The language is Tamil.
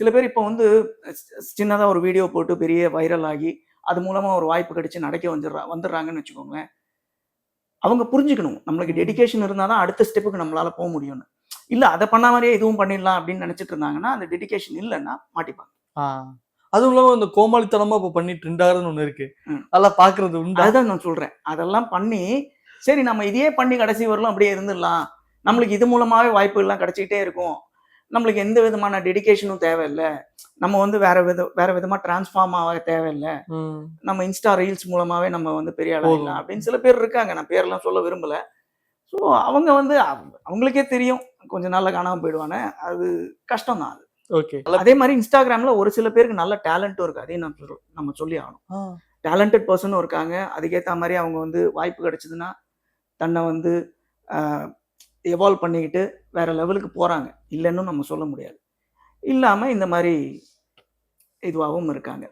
சில பேர் இப்போ வந்து சின்னதாக ஒரு வீடியோ போட்டு பெரிய வைரல் ஆகி அது மூலமா ஒரு வாய்ப்பு கிடைச்சு நடக்க வந்துடுறாங்கன்னு வச்சுக்கோங்களேன். அவங்க புரிஞ்சுக்கணும். நம்மளுக்கு டெடிகேஷன் இருந்தா தான் அடுத்த ஸ்டெப்புக்கு நம்மளால போ முடியும்னு. இல்ல அத பண்ண மாரியே இதுவும் பண்ணிடலாம் அப்படின்னு நினைச்சிட்டு இருந்தாங்கன்னா, அந்த டெடிகேஷன் இல்லன்னா மாட்டிப்பாங்க. ஆ. அதுவும் இல்லாம இந்த கோமாளித்தனமா இப்ப பண்ணி ட்ரெண்ட் ஆகுறதுன்னு ஒண்ணு இருக்கு. அதெல்லாம் பார்க்கறது உண்டா? அதுதான் நான் சொல்றேன். அதெல்லாம் பண்ணி, சரி நம்ம இதையே பண்ணி கடைசி வரலும் அப்படியே இருந்துடலாம். நம்மளுக்கு இது மூலமாவே வாய்ப்புகள்லாம் கிடைச்சுக்கிட்டே இருக்கும். நம்மளுக்கு எந்த விதமான டெடிகேஷனும் தேவையில்ல. நம்ம வந்து வேற விதமா டிரான்ஸ்ஃபார்ம் ஆக தேவையில்ல. நம்ம இன்ஸ்டா ரீல்ஸ் மூலமாவே நம்ம வந்து பெரிய ஆளாயிடலாம் அப்படின்னு சில பேர் இருக்காங்க. நான் பேர்லாம் சொல்ல விரும்பல. ஸோ அவங்க வந்து அவங்களுக்கே தெரியும். கொஞ்ச நாள்ல காணாம போயிடுவான்னு. அது கஷ்டம் தான் அது. ஓகே. அதே மாரி Instagramல ஒரு சில பேருக்கு நல்ல டேலண்ட்டும் இருக்கு. அதையும் நம்ம சொல்லி ஆகணும். டேலண்டட் பெர்சனும் இருக்காங்க. அதுக்கேத்த மாரி அவங்க வந்து வாய்ப்பு கிடைச்சதுன்னா, தன்னை வந்து அ எவால்வ் பண்ணிக்கிட்டு வேற லெவலுக்கு போறாங்க. இல்லன்னும் நம்ம சொல்ல முடியாது. இல்லாம இந்த மாரி இதுவாவும் இருக்காங்க.